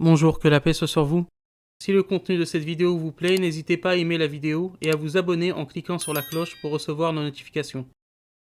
Bonjour, que la paix soit sur vous. Si le contenu de cette vidéo vous plaît, n'hésitez pas à aimer la vidéo et à vous abonner en cliquant sur la cloche pour recevoir nos notifications.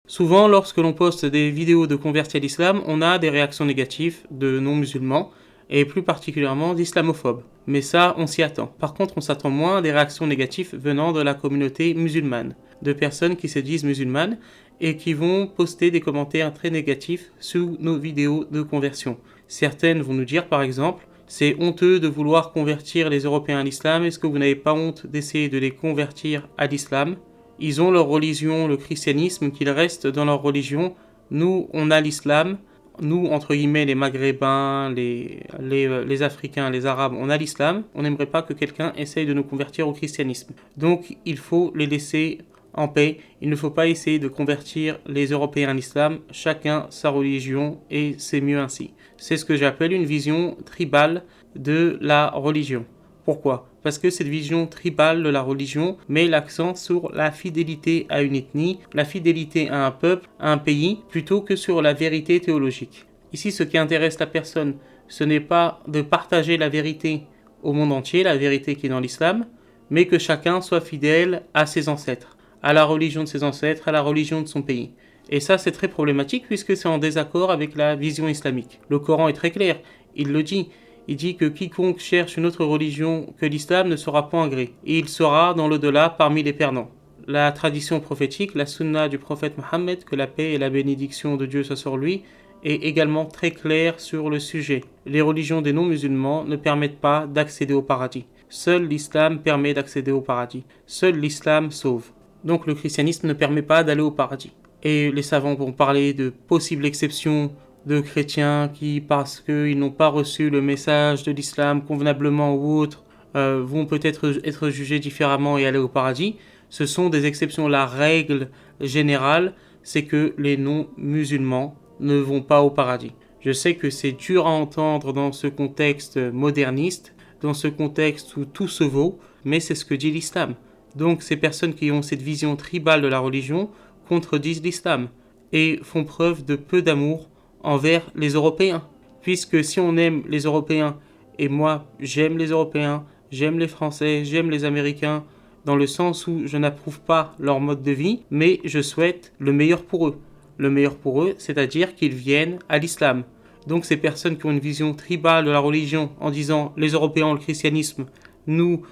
Souvent, lorsque l'on poste des vidéos de convertis à l'islam, on a des réactions négatives de non-musulmans et plus particulièrement d'islamophobes. Mais ça, on s'y attend. Par contre, on s'attend moins à des réactions négatives venant de la communauté musulmane, de personnes qui se disent musulmanes et qui vont poster des commentaires très négatifs sous nos vidéos de conversion. Certaines vont nous dire par exemple: c'est honteux de vouloir convertir les Européens à l'islam, est-ce que vous n'avez pas honte d'essayer de les convertir à l'islam? Ils ont leur religion, le christianisme, qu'ils restent dans leur religion. Nous, on a l'islam. Nous, entre guillemets, les Maghrébins, les Africains, les Arabes, on a l'islam. On n'aimerait pas que quelqu'un essaye de nous convertir au christianisme. Donc, il faut les laisser en paix. Il ne faut pas essayer de convertir les Européens à l'islam. Chacun sa religion et c'est mieux ainsi. C'est ce que j'appelle une vision tribale de la religion. Pourquoi ? Parce que cette vision tribale de la religion met l'accent sur la fidélité à une ethnie, la fidélité à un peuple, à un pays, plutôt que sur la vérité théologique. Ici, ce qui intéresse la personne, ce n'est pas de partager la vérité au monde entier, la vérité qui est dans l'islam, mais que chacun soit fidèle à ses ancêtres, à la religion de ses ancêtres, à la religion de son pays. Et ça, c'est très problématique puisque c'est en désaccord avec la vision islamique. Le Coran est très clair, il le dit. Il dit que quiconque cherche une autre religion que l'islam ne sera point agréé, et il sera dans l'au-delà parmi les perdants. La tradition prophétique, la sunna du prophète Mohammed, que la paix et la bénédiction de Dieu soient sur lui, est également très claire sur le sujet. Les religions des non-musulmans ne permettent pas d'accéder au paradis. Seul l'islam permet d'accéder au paradis. Seul l'islam sauve. Donc le christianisme ne permet pas d'aller au paradis. Et les savants vont parler de possibles exceptions de chrétiens qui, parce qu'ils n'ont pas reçu le message de l'islam convenablement ou autre, vont peut-être être jugés différemment et aller au paradis. Ce sont des exceptions. La règle générale, c'est que les non-musulmans ne vont pas au paradis. Je sais que c'est dur à entendre dans ce contexte moderniste, dans ce contexte où tout se vaut, mais c'est ce que dit l'islam. Donc ces personnes qui ont cette vision tribale de la religion contredisent l'islam et font preuve de peu d'amour envers les Européens. Puisque si on aime les Européens, et moi j'aime les Européens, j'aime les Français, j'aime les Américains, dans le sens où je n'approuve pas leur mode de vie, mais je souhaite le meilleur pour eux. Le meilleur pour eux, c'est-à-dire qu'ils viennent à l'islam. Donc ces personnes qui ont une vision tribale de la religion en disant les Européens ont le christianisme, nous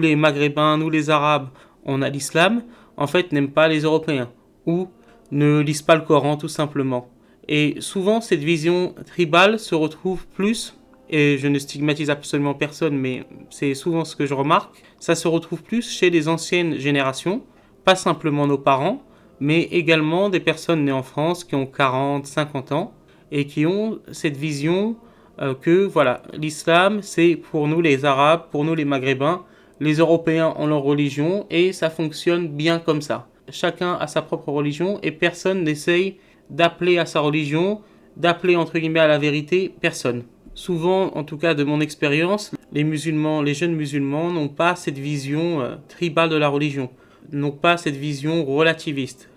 les Maghrébins, nous les Arabes, on a l'islam, en fait n'aiment pas les Européens, ou ne lisent pas le Coran tout simplement. Et souvent, cette vision tribale se retrouve plus, et je ne stigmatise absolument personne, mais c'est souvent ce que je remarque, ça se retrouve plus chez les anciennes générations, pas simplement nos parents, mais également des personnes nées en France qui ont 40, 50 ans, et qui ont cette vision que voilà, l'islam, c'est pour nous les Arabes, pour nous les Maghrébins, les Européens ont leur religion, et ça fonctionne bien comme ça. Chacun a sa propre religion, et personne n'essaye d'appeler à sa religion, d'appeler entre guillemets à la vérité, personne. Souvent, en tout cas de mon expérience, les musulmans, les jeunes musulmans n'ont pas cette vision tribale de la religion, n'ont pas cette vision relativiste,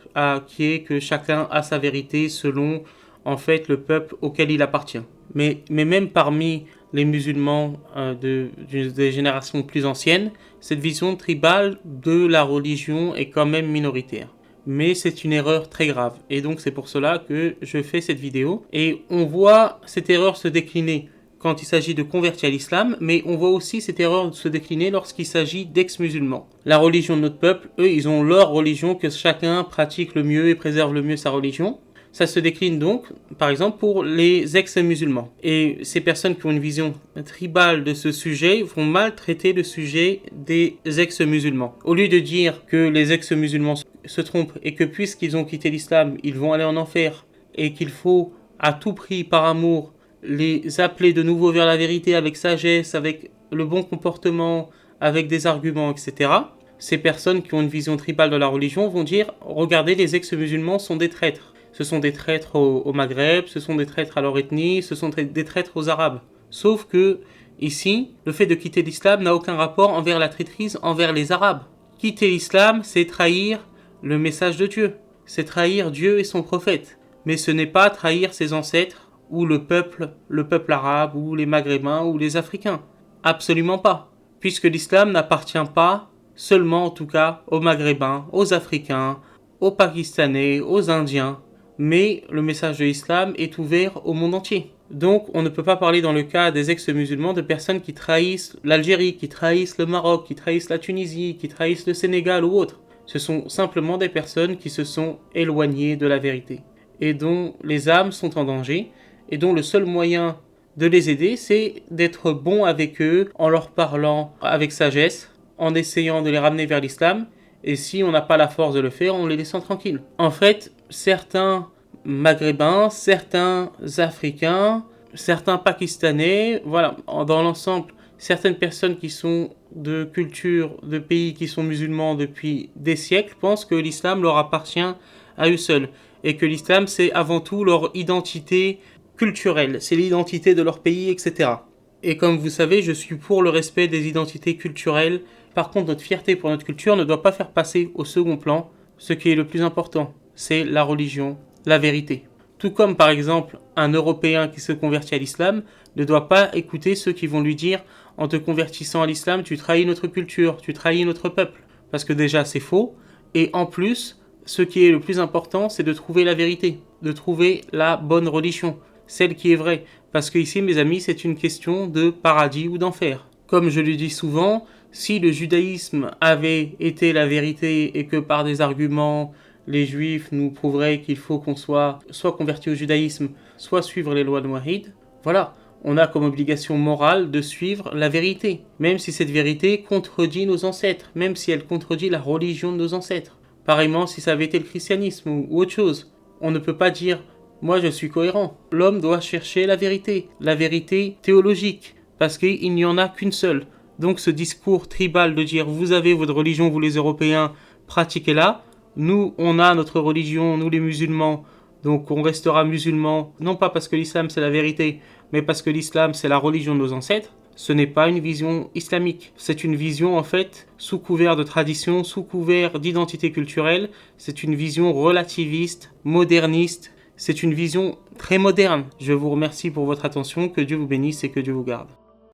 qui est que chacun a sa vérité selon en fait le peuple auquel il appartient. Mais même parmi les musulmans des générations plus anciennes, cette vision tribale de la religion est quand même minoritaire. Mais c'est une erreur très grave. Et donc c'est pour cela que je fais cette vidéo. Et on voit cette erreur se décliner quand il s'agit de convertir à l'islam, mais on voit aussi cette erreur se décliner lorsqu'il s'agit d'ex-musulmans. La religion de notre peuple, eux, ils ont leur religion, que chacun pratique le mieux et préserve le mieux sa religion. Ça se décline donc, par exemple, pour les ex-musulmans. Et ces personnes qui ont une vision tribale de ce sujet vont mal traiter le sujet des ex-musulmans. Au lieu de dire que les ex-musulmans se trompent et que puisqu'ils ont quitté l'islam, ils vont aller en enfer et qu'il faut à tout prix, par amour, les appeler de nouveau vers la vérité avec sagesse, avec le bon comportement, avec des arguments, etc. Ces personnes qui ont une vision tribale de la religion vont dire « Regardez, les ex-musulmans sont des traîtres. Ce sont des traîtres au Maghreb, ce sont des traîtres à leur ethnie, ce sont des traîtres aux Arabes. » Sauf que, ici, le fait de quitter l'islam n'a aucun rapport envers la traîtrise envers les Arabes. Quitter l'islam, c'est trahir le message de Dieu. C'est trahir Dieu et son prophète. Mais ce n'est pas trahir ses ancêtres ou le peuple arabe, ou les Maghrébins, ou les Africains. Absolument pas. Puisque l'islam n'appartient pas seulement, en tout cas, aux Maghrébins, aux Africains, aux Pakistanais, aux Indiens, mais le message de l'islam est ouvert au monde entier. Donc on ne peut pas parler dans le cas des ex-musulmans de personnes qui trahissent l'Algérie, qui trahissent le Maroc, qui trahissent la Tunisie, qui trahissent le Sénégal ou autre. Ce sont simplement des personnes qui se sont éloignées de la vérité et dont les âmes sont en danger et dont le seul moyen de les aider, c'est d'être bon avec eux en leur parlant avec sagesse, en essayant de les ramener vers l'islam, et si on n'a pas la force de le faire, en les laissant tranquilles. En fait, certains Maghrébins, certains Africains, certains Pakistanais, voilà, dans l'ensemble, certaines personnes qui sont de culture, de pays qui sont musulmans depuis des siècles, pensent que l'islam leur appartient à eux seuls, et que l'islam c'est avant tout leur identité culturelle, c'est l'identité de leur pays, etc. Et comme vous savez, je suis pour le respect des identités culturelles. Par contre, notre fierté pour notre culture ne doit pas faire passer au second plan ce qui est le plus important, c'est la religion, la vérité. Tout comme par exemple un Européen qui se convertit à l'islam ne doit pas écouter ceux qui vont lui dire en te convertissant à l'islam, tu trahis notre culture, tu trahis notre peuple. Parce que déjà c'est faux, et en plus, ce qui est le plus important, c'est de trouver la vérité, de trouver la bonne religion, celle qui est vraie. Parce que ici, mes amis, c'est une question de paradis ou d'enfer. Comme je le dis souvent, si le judaïsme avait été la vérité et que par des arguments, les juifs nous prouveraient qu'il faut qu'on soit converti au judaïsme, soit suivre les lois de Mohammed, voilà, on a comme obligation morale de suivre la vérité, même si cette vérité contredit nos ancêtres, même si elle contredit la religion de nos ancêtres. Pareillement, si ça avait été le christianisme ou autre chose, on ne peut pas dire « moi je suis cohérent ». L'homme doit chercher la vérité théologique, parce qu'il n'y en a qu'une seule. Donc ce discours tribal de dire « vous avez votre religion, vous les Européens, pratiquez-la », nous on a notre religion, nous les musulmans, donc on restera musulmans, non pas parce que l'islam c'est la vérité, mais parce que l'islam c'est la religion de nos ancêtres. Ce n'est pas une vision islamique, c'est une vision en fait sous couvert de tradition, sous couvert d'identité culturelle, c'est une vision relativiste, moderniste, c'est une vision très moderne. Je vous remercie pour votre attention, que Dieu vous bénisse et que Dieu vous garde.